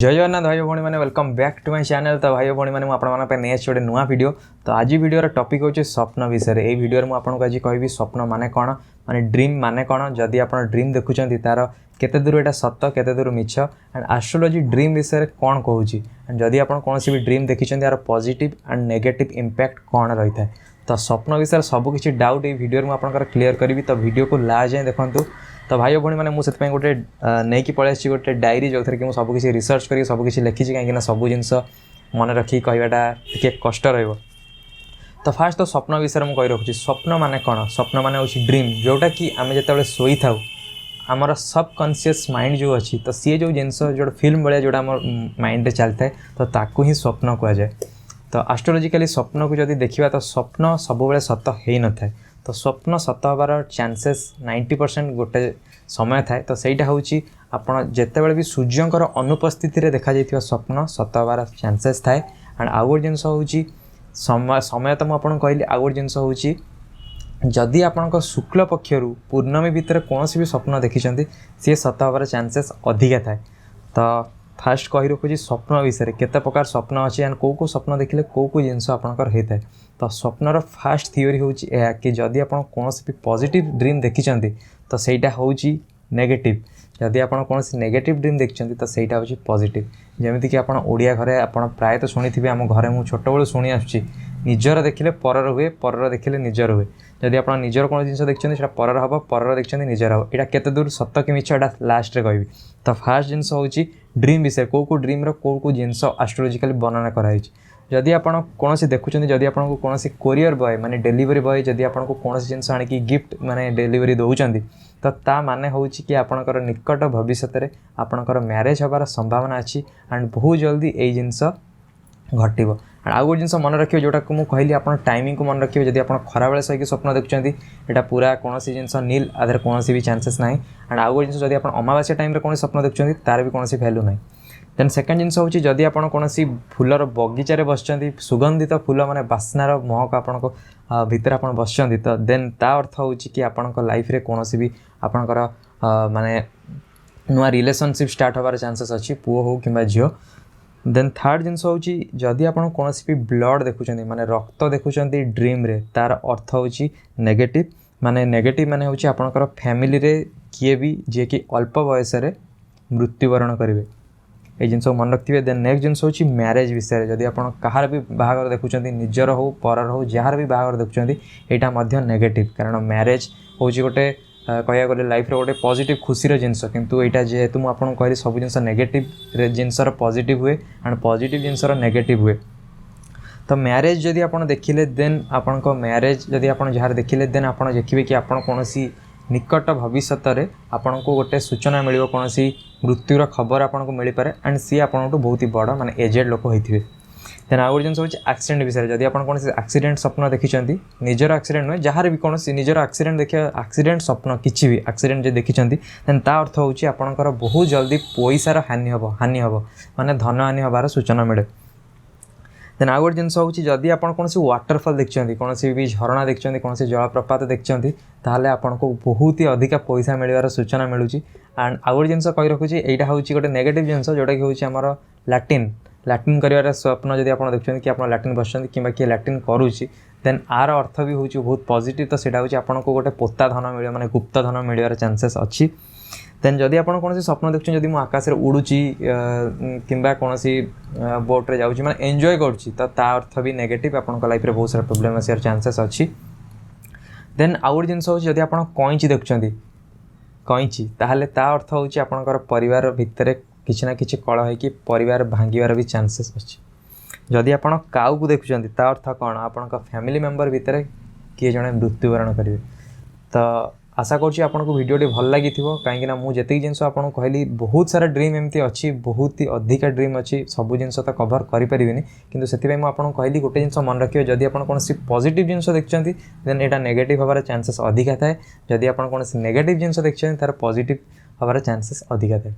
जय जगन्नाथ भाई भौणी मैंने welcome back to my channel. तो भाई भौणी मैंने आपने नेक्स्ट गोटे नुआ वीडियो। तो आज वीडियो टॉपिक होचे स्वप्न विषय। ये वीडियो में आपको आज कहबी स्वप्न माने कौन, माने ड्रीम माने कौन, जदि आप ड्रीम देखुं तार केते दूर यहाँ सत केते दूर मिछ, एंड एस्ट्रोलॉजी ड्रीम विषय कौन कहूँ, एंड जदि आप कौन भी ड्रीम देखी यार पॉजिटिव एंड नेगेटिव इंपैक्ट कौन रही है। तो स्वप्न विषय सबकि डाउट ये वीडियो में आपंकर क्लीयर करी। तो वीडियो को लास्ट जाए देखूँ। तो भाई भौणी मैंने मुझे गोटे नहीं पलि आसी गोटे डायरी जो कि सबकि रिसर्च कर सबकि लिखी कहीं सब जिनस मन रखी कहवाटा टे कष्ट रहा। तो फास्ट तो स्वप्न विषय में कही रखुच्छी। स्वप्न माने कौन? स्वप्न माने होची ड्रीम, जोटा कि आम जो शोई था आमर सबकनसीयस माइंड जो अच्छी, तो सी जो जिनस जो फिल्म भाया जोटा आम माइंड चलता है तो ताकू ही स्वप्न कहुए। तो एस्ट्रोलॉजिकली स्वप्न को जब देखा तो स्वप्न सब सत हो न था। तो स्वप्न सत हबार चांसेस 90% गोटे समय थाए। तो सहीटा हूँ आपड़ जिते भी सूर्यंकर अनुपस्थित देखा जाइए स्वप्न सत हबार चांसेस थाए। एंड आउ गोटे जिनस हूँ समय तो मुझे कहली। आउ गोटे जिनस हूँ जदि आपण शुक्ल पक्षर पूर्णमी भितर कौन भी स्वप्न देखी सी सत हबार चांसेस अधिका थाए। तो फास्ट कही रखुच्छी स्वप्न विषय केते प्रकार स्वप्न अच्छी, एंड कौ स्वप्न देखिले कौ जिनस आपंकर होता है। तो स्वप्नर फास्ट थियोरी हूँ कि जदि आप कौन भी पॉजिटिव ड्रीम देखी तो सहीटा हूँ नेगेटिव, जदि आप कौन नेगेटिव ड्रीम देखते तो सहीटा हूँ पॉजिटिव। जमीक आप ओडिया घरे आप प्रायतः शुणी आम घरे मुझे छोट बड़ू शुणी आसुच्छी निजर देखिले परर हुए, परर देखिले निजर हुए। जदि आप निजर कौन जिन देखते हैं परर हम, परर देखते निजर हम। यहाँ केते दूर सत कि मिछ यहाँ लास्ट रे कहबी। तो फास्ट जिनस हूँ ड्रीम विषय कौ ड्रीम्र कौ जिनस एस्ट्रोलॉजिकली वर्णना कराई। जदि आप कौन देखुं, जदि आपको कौन कोरियर बॉय माने डिलीवरी बॉय जदि आपको कौन जिनस आनिकी गिफ्ट माने डिलीवरी दौरान तो ता माने हूँ कि आपणकर निकट भविष्य में आपणकर मैरेज हबार संभावना अच्छी, एंड बहुत जल्दी यही जिनस घटव। आउ गोटे जिनस मन रखिए जोटा को मुझे कहली आप टाइमिंग को मन रखिए। जदि आप खरा बेले सही स्वप्न देखुं यहाँ पूरा कौन जिनस नील आधार कौन भी चांसेस ना। एंड आउ गोटे जिनस जदि आप अमावास्या टाइम कौन स्वप्न देखुं तार भी कौन वैल्यू ना। देन सेकेंड जिनस हूँ जदि आप कौन फूलर बगीचार बसुँच सुगंधित फूल माने बास्नार महक आपण भितर आप बसुँच तो देन ता अर्थ हूँ कि आपण लाइफ रे कौन भी आपणकर माने नुआ रिलेशनशिप स्टार्ट हबार चांसेस अच्छी, पुओ हो कि झील। देन थर्ड जिनस हूँ जदि आप कौन भी ब्लड देखुं माने रक्त देखुं ड्रीम रे तार अर्थ हूँ नेगेटिव। माने नेगेटिव माने हूँ आपणकर फैमिली रे किए भी जी कि अल्प बयस मृत्युवरण करेंगे, ये जिनस मन रखिए। देन नेक्स्ट जिनस हूँ मैरेज विषय। जदि आप कहार भी बाहागर देखुं निजर हो परर हो जार भी बाहागर देखुं यहाँ नेगेटिव, कारण मैरेज हूँ गोटे कह गले लाइफ गोटे पॉजिटिव खुशी जिनस, किंतु यहाँ जेहेतु मुझे कहली सब जिनस नेगेटिव जिनसर पॉजिटिव हुए एंड पॉजिटिव जिनसर नेगेटिव हुए। तो मैरेज जदि आप देखिले देन आपण मैरेज जदि आप जहाँ देखिले देन आप देखिए कि आप कौन निकट भविष्य आपन को गोटे सूचना मिल कौन मृत्युर खबर आपको मिल पारे, एंड सी आपको बहुत ही बड़ माने एजेड लोक होते। देन आउ गोटे जिनस हूँ एक्सीडेंट विषय। जदि आप कौन एक्सीडेंट स्वप्न देखी निजर एक्सीडेंट नुहे जहाँ भी कौन निजर एक्सीडेंट देखिए एक्सीडेंट स्वप्न किसी भी एक्सीडेंट जो देखी देन ता अर्थ हूँ आपंकर बहुत जल्दी पैसार हानि हम माने धन हानि हबार सूचना मिले। देन आउ गोटे जिनस हूँ जदि आप कौन वाटरफल देखते कौन भी झरणा देखते कौन जलप्रपात देखते ताहले आपको बहुत ही अधिक पैसा मिलवार सूचना मिलूँ। एंड आउ गोटे जिनस कही रखुच्छी यहाँ हूँ गोटे नेगेटिव जिनस जोटा कि हूँ आमर लैट्रिन कर स्वप्न जदि आप देखते कि आप लैट्रिन बस कि किए लैट्रिन करुच्ची देन आर अर्थ भी हूँ बहुत पॉजिटिव। तो सहीटा हूँ आपको गोटे पोता धन मिले माने गुप्त धन मिलवार चांसेस अच्छी। देन जदि आप कौन स्वप्न देखुं जदि मुझे आकाश उड़ूची कि कौन बोट्रे जाऊँगी माने एंजॉय करुच्ची तो ता अर्थ भी नेगेटिव, आपंक लाइफ में बहुत सारा प्रोब्लेम आसार चांसेस अच्छी। देन आउ गोटे जिनस हूँ जदि आप कईची देखुं कईची ताहले ता अर्थ हूँ आपंकर परिवार भितर किसी ना कि कलह होगी परिवार भांगार भी चांसेस अच्छी। जदि आप काऊ को देखुं ता अर्थ कौन आपण फैमिली मेंबर भितर किए जड़े मृत्युवरण करेंगे। तो आशा करुँची आपको वीडियोटी भल लगी कहीं मुझे जिनस आपको कहली बहुत सारा ड्रीम एमती अच्छी, बहुत ही अधिक ड्रीम अच्छी, सब जिनस तो कभर करें कि से आपको कहली गोटे जिनस मन रखिए जदि आप कौन पॉजिटिव जिनस देखते देन यहाँ नेगेटिव हबार चांसेस अधिका थाए, जदि आप कौन नेगेटिव जिनस देखते तार पॉजिटिव हबार चांसेस अधिका थाए।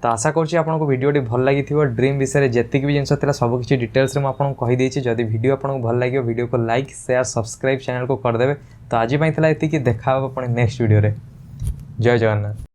तो आशा करुँची आपको वीडियोटी भल लगी ड्रीम विषय जी भी जिनस था सबकि डिटेल्स में आपको कहीदे। जदि वीडियो आपको भल लगे वीडियो को लाइक शेयर सब्सक्राइब चैनल को करदे। तो आज ये देखा नेक्स्ट वीडियो रे। जय जगन्नाथ।